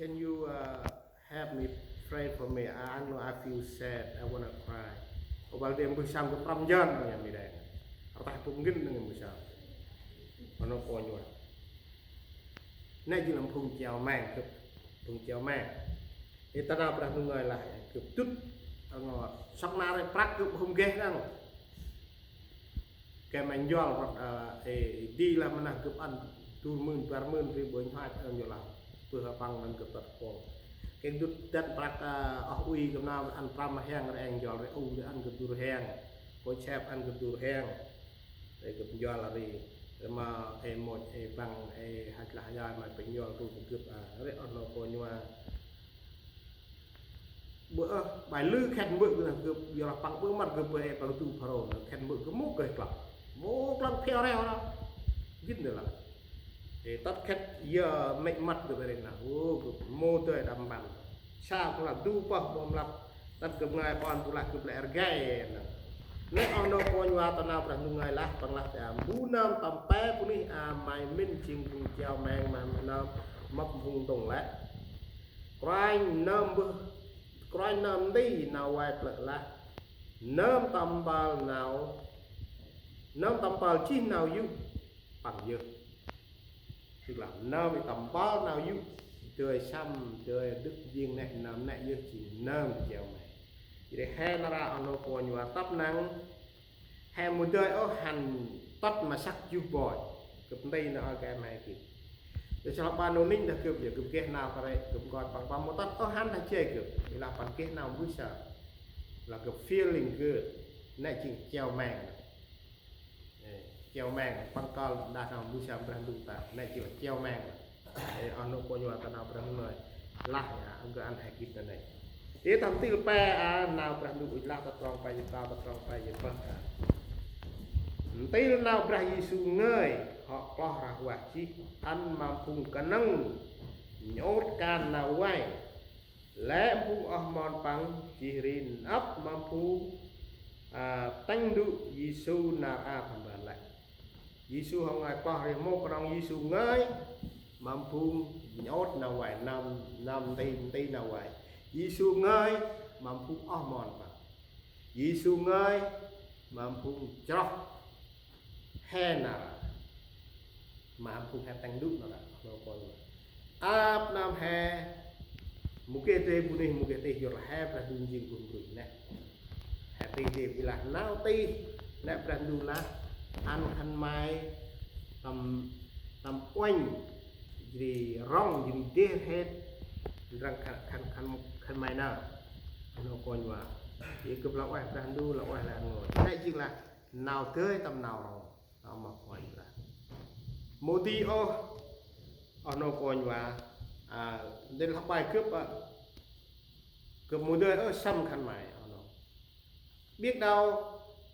Can you help me pray for me? I know I feel sad. I wanna cry. Obal dia bersam ke pramjan punya midai. Artah pungkin dengan bersam. Mana ponyo. Nay jilam phung chèo mang ke phung chèo mang. Ita na pernah nungai lah ke tut ngor. Sok nare prak ke hum geh nang. Ke menjual di lah mana ke an 20,000 40,000 ribu hai yo lah. Pưa băng mình cực tật cổ cái đứt đất bạc ui cầm nào ăn pram mà hang rồi anh giò rồi để ăn cực dừa hang có chép ăn cực dừa hang để cực giò là gì mà một bằng hạt là giò mà phải giò tôi cũng cực đấy ăn nó coi như bữa bài lư khen bữa là cực giò bằng bữa mặt cực bữa bằng tu pharo khen bữa cứ mốc lắm theo reo đó biết được là thì tất khách giờ mệnh mặt được về nào mô tôi đầm bằng sao cũng là tu bọc bom lập tất cực ngài bọn cũng là cực lẻ gai nếu ông đâu coi qua tao nào rằng ngài lá bằng là để bú nam tầm bé của đi mày minh chinh cùng chào mang mà nam mập vùng tổng lẽ cry nam đi nào quay lại là nam tầm bao chi nào yêu bằng dư tức là nơi bị tầm bao nào yêu trời xăm trời đức duyên này nằm này yêu chỉ nơi chiều này thì để hai nó ra ono còn và tấp năng hai một đời ở hành tấp mà sắc yêu bòi cụp đây nó cái này kì để cho bạn nô ninh là cụp giờ cụp kia nào cái này cụp còn bằng một tấp ở hắn là chơi cụp thì là bằng kia nào vui sợ là cụp feeling good này chỉ chiều màng treo mang băng con đa nào mua sắm brand ta này chỉ là treo mang ono coi như là nào brand người lại ông cứ ăn hay kịp này thế thằng tiêu pe nào brand đủ là tập tròn phải gì vâng tiêu nào brand Giêsu ngơi họ có ra quả chi ăn mà phùng cả nâng nhốt can nào quay lẽ phùng mòn bằng chỉ rin ấp mà phùng tăng đủ Giêsu nào thằng bạn lại Giêsu không ai qua thì một con Giêsu ngơi mampu nhốt nào vậy năm tây nào vậy Giêsu ngơi mampu mòn vào Giêsu ngơi mampu chọc he nào mampu he tăng đúc nào là còn áp nam he một cái tê rồi he là đun gì cùng rồi nè he tê thì là nào tê nè là đun lá ăn khăn mai tầm oanh gì rong gì đê hết răng khăn mai nào nó còn vào chỉ cướp lão ai đang đu lão ai là ngồi đây chính là nào tới tầm nào rồi nó mà hỏi là moti nó còn vào đây là bài cướp một đời ở xăm khăn mai nó biết đâu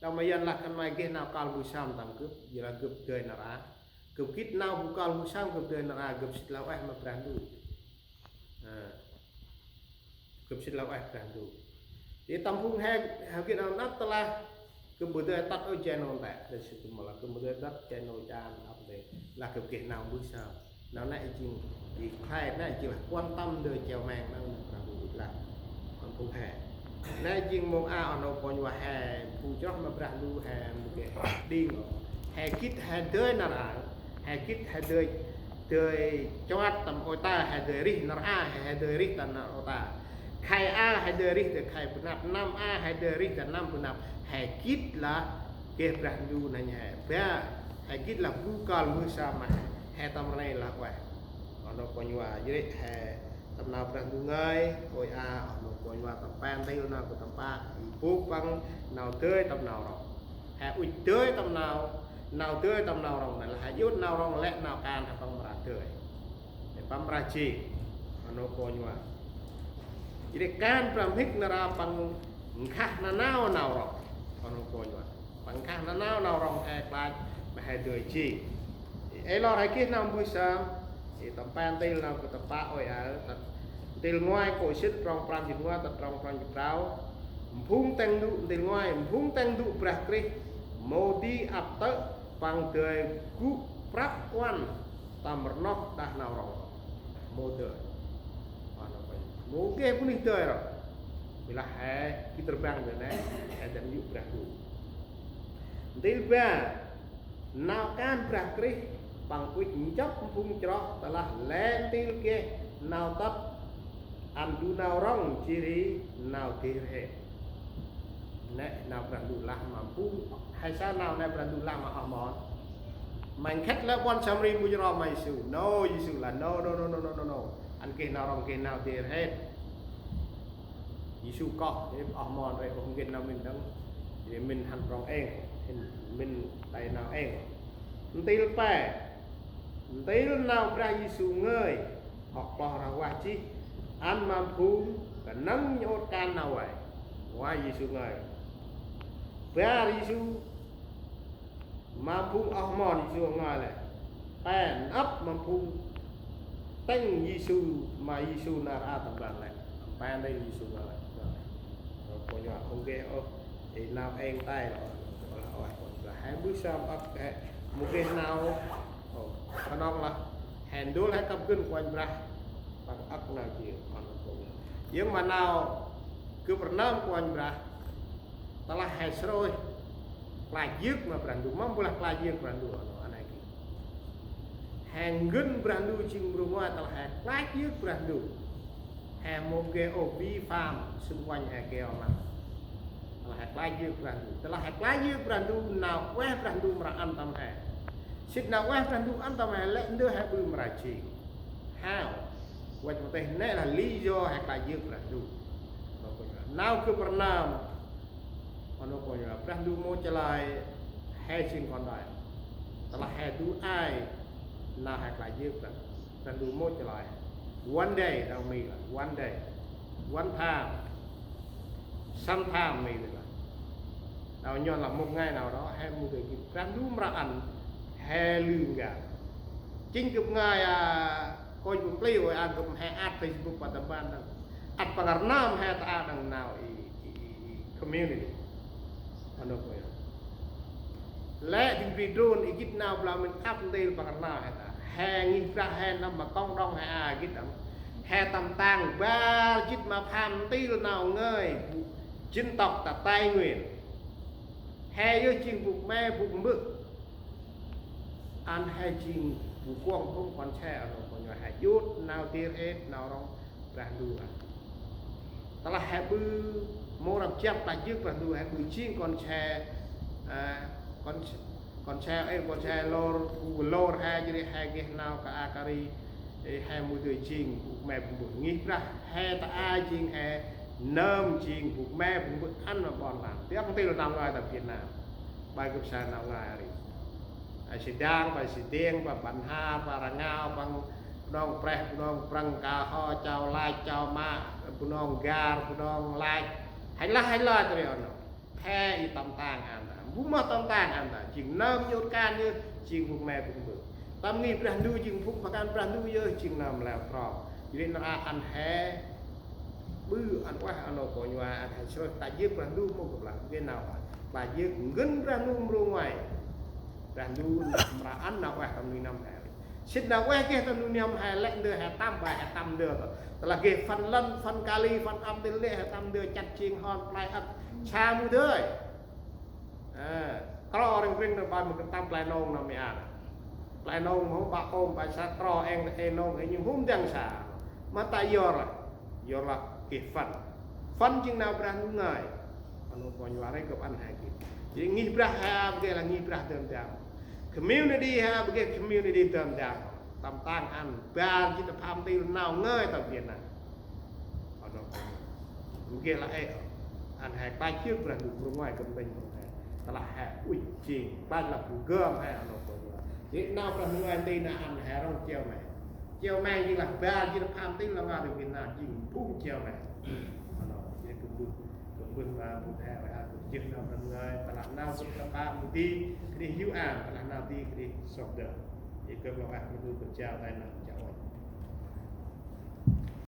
mà dân lạc khăn mai kia nào cao bùi sam tầm cướp giờ là cướp đời nào á cướp kít nào bùi cao bùi sam cướp đời nào á cướp xịt lão ai mà brand đủ cướp xịt lão ai brand đủ thì tầm phung hai kia nào nát tala cướp bùi đời tắt ở channel tại để sử dụng mà là cướp bùi đời tắt channel chan học để là cướp kia nào bùi sam nào này chừng thì khai này chỉ là quan tâm đời chèo màng đang brand đủ là còn phung hè nay chừng mong nó còn vào hè phụ chót mà brand đủ hè một cái điên hè kít hè tươi nào là hè kít hè tươi cho tầm ôi ta hè tươi rít nào hè tươi rít tầm nào ta khai hè tươi rít từ khai bữa nạp năm hè tươi rít từ năm bữa nạp hè kít là cái brand đủ này hè bé hè kít là vucal mưa sa mà hè tầm này là vậy nó còn vào dưới hè tầm nào brand đủ ngay ôi nó còn vào tầm pan tây nào của tầm pa phúc băng nào tươi tầm nào rồi hè ui tươi tầm nào tươi tầm nào rồi này là hai yốt nào rồi lẽ nào can là băng ra tươi để băng ra chi nó còn vào jadi can pram hik nara băng khát nào rồi nó còn vào băng khát nào rồi hè ba mà hai tươi chi ấy lo hai kia nào buổi sáng thì tầm pan tây nào của tầm pa ôi từ ngoài cổ xích trong pram dịch ngoài tập trong pram dịch ráo phun tăng đủ từ ngoài phun tăng đủ bạc đi modi áp tới bằng tươi cú prap quan tam nóc đã nào rồi mô tươi mungkin pun itu ya bila kita terbang dengan dan yuk berahu tiba nào can prakris bằng quyết chấp phun cho là lên tiêu kia nào tấp ăn du nào rong chiri nào tiêu hết nè nào berahu lah mampu hay sao nào nè berahu lah mà họ mòn mình khách là quan trọng riêng bây giờ mày sưu no Giêsu là no anh kia nào rong kia nào tiêu hết Giêsu có để họ mòn rồi không kia nào mình đâu để mình hành rong em mình tay nào em tí nào ra Giêsu ngơi hoặc là ra qua chi anh mà phu cả nắng nhốt can nào vậy qua Giêsu ngơi ra Giêsu mà phu ông mòn Giêsu ngơi này pen ấp mà phu tên Giêsu mà Giêsu là ra tập đoàn này pen đây Giêsu ngơi rồi coi như không ghê thì nào em tay rồi là hai bước sau ấp một cái nào cái đó là hẹn đứa lại tập kinh quanh ra bằng ấp nào chịu nhưng mà nào cứ bật nam quanh ra ta là hẹn rồi lại dứt mà berandu mampu lah lagi berandu anak ini hẹn gân berandu chừng rumah ta là hẹn lagi berandu hẹn một cái vi phạm xung quanh hẹn kêu mà là hẹn lagi berandu telah hẹn lagi berandu nào quét berandu meraan tam hẹn Sit nào quét berandu antam hẹn lệ đưa hẹn bự meraci how quét một tên này là lý do hẹn lagi berandu nào cứ pernah ano ko ya berandu mo chalai hai sin kon dai telah hai tu ai na hẹn lagi berandu mo chalai one day đâu mi là one day one time sometime mi là nào nhon là một ngày nào đó hay một cái berandu meraan hai lương cả chính chụp ngày coi chụp play rồi ăn chụp hai ad Facebook và tập ban đó ad bằng nam hai ta đằng nào community ano ko ya lẽ những video này ít nào là mình áp lên bằng nào hay ta hai nghìn ra hai năm mà con đông hai ít lắm hai tầm tàng ba chít mà phàm tí nào ngơi chính tộc ta tay nguyện hai đứa chim buộc me buộc mực ăn hai chim buộc quăng không còn xe ở còn nhỏ hai chút nào tiền hết nào đó ra đua ta là hai bư mô làm chép lại trước ra đua hai bư chiên còn xe còn xe lô hai chứ hai cái nào cả akari hai mươi tuổi chiên buộc mẹ buộc nghĩ ra hai ta ai chiên hai nơm chiên buộc mẹ buộc ăn mà bọn làm tiếc không tin là nào ngoài tập Việt Nam bài cấp sa nào ngoài ai sẽ đang bài sẽ điên và bản ha và là ngao bằng non pre non prang cà ho chào lai chào ma non gar non lai hay là tôi nói the y tầm tàng anh ta bút mà tầm tàng anh ta chỉ nơm nhốt can như chiên buộc mẹ buộc bự tâm nghi brand new chiên phúc và can brand new giờ chiên làm là pro vậy nó ăn he bư ăn quá ăn nó có nhòa ăn hay chơi tại giết brand new một là cái nào là giết gân brand new luôn ngoài brand new mà ăn nào quá tầm năm hè xin nào quá kia tầm năm hè lệnh đưa hè tam bài hè tam đưa là cái phần lân phần kali phần âm tên lệ hè tam đưa chặt chiên hòn play ấp cha mu thôi kalau orang pun dapat mengentam play nong namanya play nong mau pak om pak satro nong ini hum yang sa mata yor là cái phần chừng nào brand ngay anh có nhiều cái gặp anh hay kì jadi ngibrah ha begitu lah ngibrah tentang community ha begitu community tentang tentang an ban kita paham tu nào ngơi tentang Việt Nam anh begitu lah anh hay bay trước là được ngoài công ty là hay ui chi ban là phụ gom hay anh có jadi nào là ngoài đây là anh hay rong chiều mai như là ban kita paham tu là ngài được Việt Nam chỉ phun chiều này anh jadi cùng và một hè và chừng nào lần người và làm nào cũng là ba một tí cái hữu ảo và làm nào tí cái sọt được thì cơ bản là tôi chào tay là